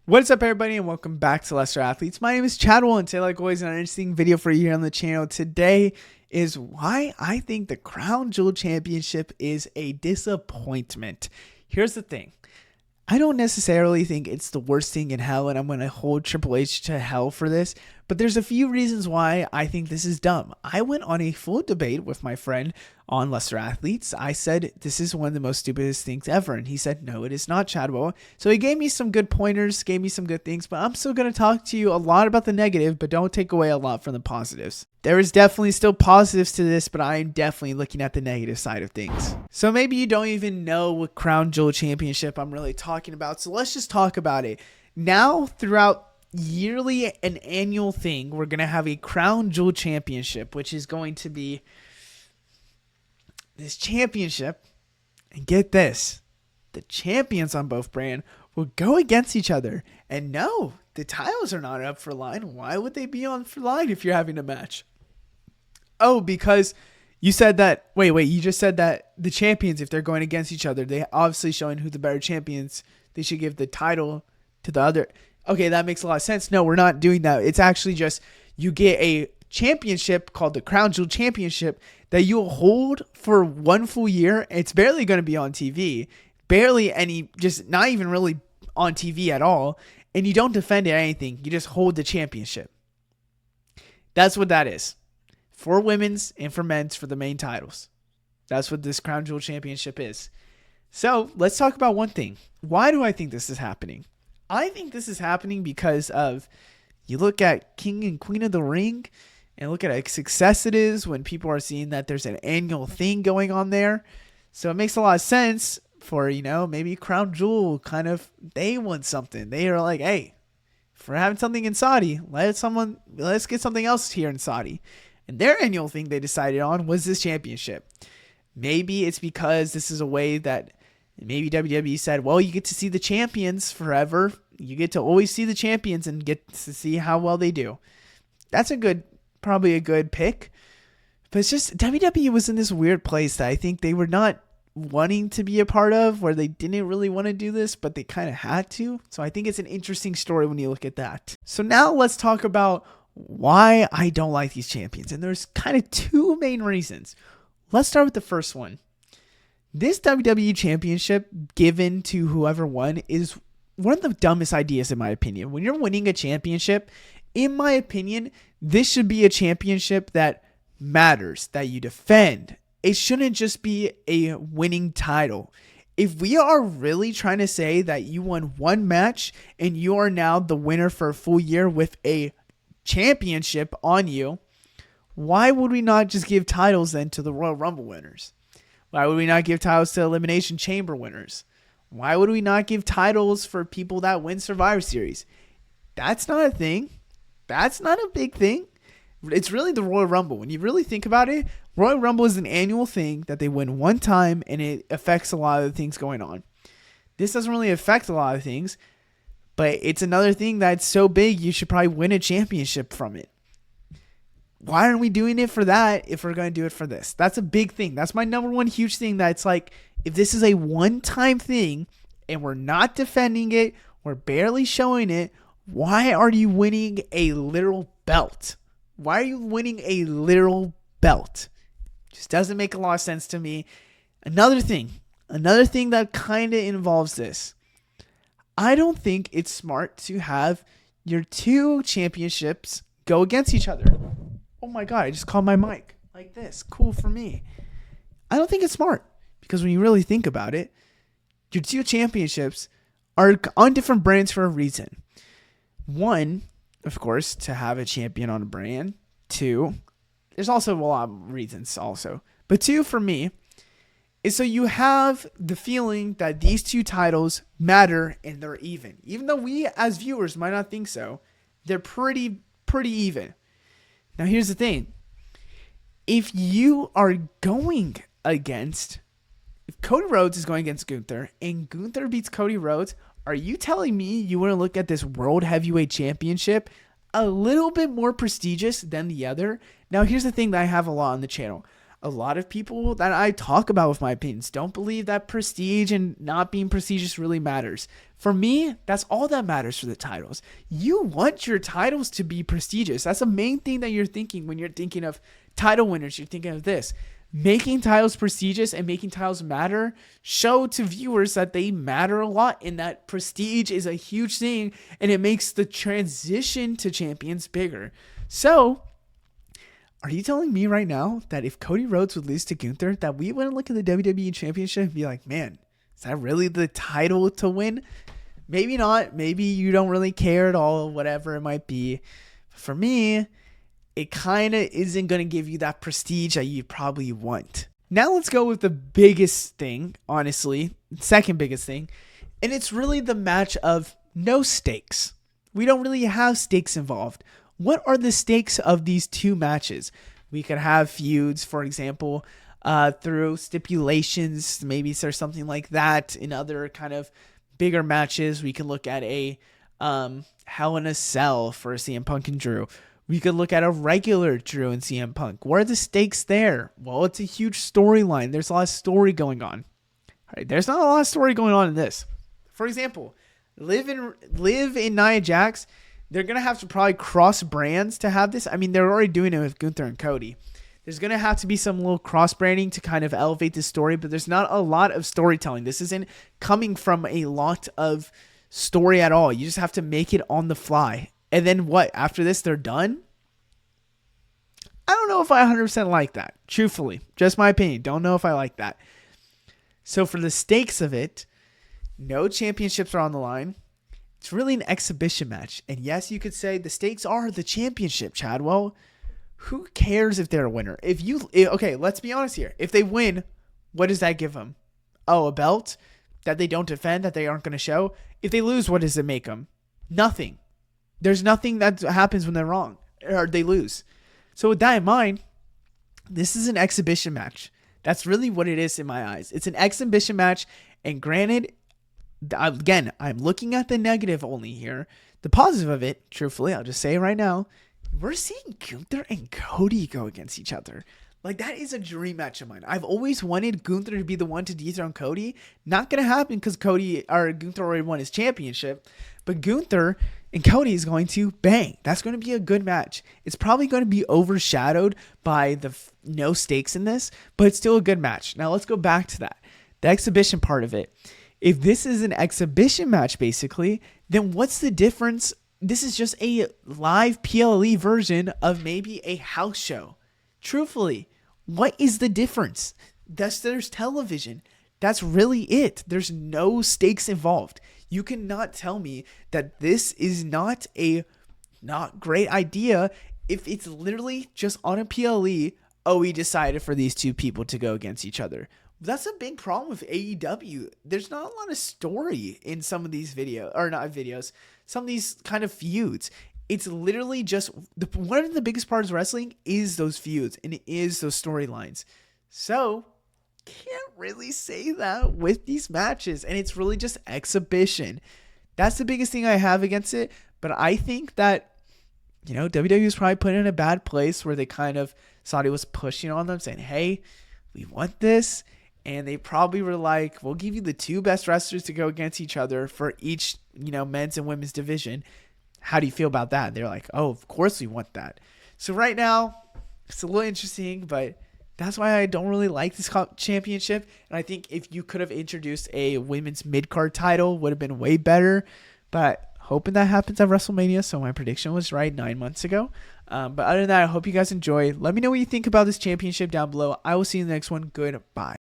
What's up, everybody, and welcome back to Lesser Athletes. My name is Chadwell, and today, like always, an interesting video for you here on the channel. Today is why I think the Crown Jewel Championship is a disappointment. Here's the thing. I don't necessarily think it's the worst thing in hell, and I'm going to hold Triple H to hell for this, but there's a few reasons why I think this is dumb. I went on a full debate with my friend on Lesser Athletes. I said, this is one of the most stupidest things ever, and he said, no, it is not, Chadwell. So he gave me some good pointers, gave me some good things, but I'm still going to talk to you a lot about the negative, but don't take away a lot from the positives. There is definitely still positives to this, but I'm definitely looking at the negative side of things. So maybe you don't even know what Crown Jewel Championship I'm really talking about, so let's just talk about it. Now, throughout yearly and annual thing, we're going to have a Crown Jewel Championship, which is going to be this championship, and get this, the champions on both brand will go against each other. And no, the titles are not up for line. Why would they be on for line if you're having a match? Oh, because you said that, wait, you just said that the champions, if they're going against each other, they obviously showing who the better champions, they should give the title to the other. Okay, that makes a lot of sense. No, we're not doing that. It's actually just you get a championship called the Crown Jewel Championship that you'll hold for one full year. It's barely going to be on TV. Barely any, just not even really on TV at all. And you don't defend it or anything. You just hold the championship. That's what that is. For women's and for men's for the main titles. That's what this Crown Jewel Championship is. So let's talk about one thing. Why do I think this is happening? I think this is happening because of, you look at King and Queen of the Ring and look at how success it is when people are seeing that there's an annual thing going on there. So it makes a lot of sense for, maybe Crown Jewel kind of, they want something. They are like, hey, if we're having something in Saudi, let's get something else here in Saudi. And their annual thing they decided on was this championship. Maybe it's because this is a way that maybe WWE said, well, you get to see the champions forever. You get to always see the champions and get to see how well they do. That's probably a good pick. But it's just WWE was in this weird place that I think they were not wanting to be a part of, where they didn't really want to do this, but they kind of had to. So I think it's an interesting story when you look at that. So now let's talk about why I don't like these champions. And there's kind of two main reasons. Let's start with the first one. This WWE Championship given to whoever won is one of the dumbest ideas, in my opinion. When you're winning a championship, in my opinion, this should be a championship that matters, that you defend. It shouldn't just be a winning title. If we are really trying to say that you won one match and you are now the winner for a full year with a championship on you, why would we not just give titles then to the Royal Rumble winners? Why would we not give titles to Elimination Chamber winners? Why would we not give titles for people that win Survivor Series? That's not a thing. That's not a big thing. It's really the Royal Rumble. When you really think about it, Royal Rumble is an annual thing that they win one time, and it affects a lot of the things going on. This doesn't really affect a lot of things, but it's another thing that's so big you should probably win a championship from it. Why aren't we doing it for that if we're going to do it for this? That's a big thing. That's my number one huge thing. That's like, if this is a one-time thing and we're not defending it, we're barely showing it, why are you winning a literal belt? Why are you winning a literal belt? Just doesn't make a lot of sense to me. Another thing that kind of involves this. I don't think it's smart to have your two championships go against each other. Oh my God, I just called my mic like this. Cool for me. I don't think it's smart because when you really think about it, your two championships are on different brands for a reason. One, of course, to have a champion on a brand. Two, there's also a lot of reasons also. But two, for me, is so you have the feeling that these two titles matter and they're even. Even though we as viewers might not think so, they're pretty even. Now, here's the thing. If you are going against, if Cody Rhodes is going against Gunther and Gunther beats Cody Rhodes, are you telling me you want to look at this World Heavyweight Championship a little bit more prestigious than the other? Now, here's the thing that I have a lot on the channel. a lot of people that I talk about with my opinions don't believe that prestige and not being prestigious really matters. For me, that's all that matters for the titles. You want your titles to be prestigious. That's the main thing that you're thinking when you're thinking of title winners. You're thinking of this. Making titles prestigious and making titles matter show to viewers that they matter a lot and that prestige is a huge thing and it makes the transition to champions bigger. So, are you telling me right now that if Cody Rhodes would lose to Gunther, that we wouldn't look at the WWE Championship and be like, man, is that really the title to win? Maybe not. Maybe you don't really care at all, whatever it might be. For me, it kind of isn't going to give you that prestige that you probably want. Now let's go with the biggest thing, honestly, second biggest thing, and it's really the match of no stakes. We don't really have stakes involved. What are the stakes of these two matches? We could have feuds, for example, through stipulations. Maybe there's something like that in other kind of bigger matches. We can look at a Hell in a Cell for CM Punk and Drew. We could look at a regular Drew and CM Punk. What are the stakes there? Well, it's a huge storyline. There's a lot of story going on. All right, there's not a lot of story going on in this. For example, Liv and Nia Jax, they're going to have to probably cross brands to have this. I mean, they're already doing it with Gunther and Cody. There's going to have to be some little cross branding to kind of elevate the story, but there's not a lot of storytelling. This isn't coming from a lot of story at all. You just have to make it on the fly. And then what? After this, they're done? I don't know if I 100% like that. Truthfully, just my opinion. Don't know if I like that. So for the stakes of it, no championships are on the line. It's really an exhibition match. And yes, you could say the stakes are the championship, Chadwell. Who cares if they're a winner? Okay, let's be honest here. If they win, what does that give them? Oh, a belt that they don't defend, that they aren't going to show? If they lose, what does it make them? Nothing. There's nothing that happens when they're wrong or they lose. So with that in mind, this is an exhibition match. That's really what it is in my eyes. It's an exhibition match. And granted, again, I'm looking at the negative only here. The positive of it, truthfully, I'll just say it right now, we're seeing Gunther and Cody go against each other. Like, that is a dream match of mine. I've always wanted Gunther to be the one to dethrone Cody. Not going to happen because Gunther already won his championship. But Gunther and Cody is going to bang. That's going to be a good match. It's probably going to be overshadowed by the no stakes in this, but it's still a good match. Now, let's go back to that. The exhibition part of it. If this is an exhibition match, basically, then what's the difference? This is just a live PLE version of maybe a house show. Truthfully, what is the difference? There's television. That's really it. There's no stakes involved. You cannot tell me that this is not a not great idea if it's literally just on a PLE. Oh, we decided for these two people to go against each other. That's a big problem with AEW. There's not a lot of story in some of these some of these kind of feuds. It's literally just one of the biggest parts of wrestling is those feuds and it is those storylines. So can't really say that with these matches, and it's really just exhibition. That's the biggest thing I have against it. But I think that, WWE was probably put in a bad place where they kind of thought it was pushing on them, saying, hey, we want this. And they probably were like, we'll give you the two best wrestlers to go against each other for each, men's and women's division. How do you feel about that? They're like, oh, of course we want that. So right now, it's a little interesting, but that's why I don't really like this championship. And I think if you could have introduced a women's mid-card title, would have been way better. But hoping that happens at WrestleMania. So my prediction was right 9 months ago. But other than that, I hope you guys enjoy. Let me know what you think about this championship down below. I will see you in the next one. Goodbye.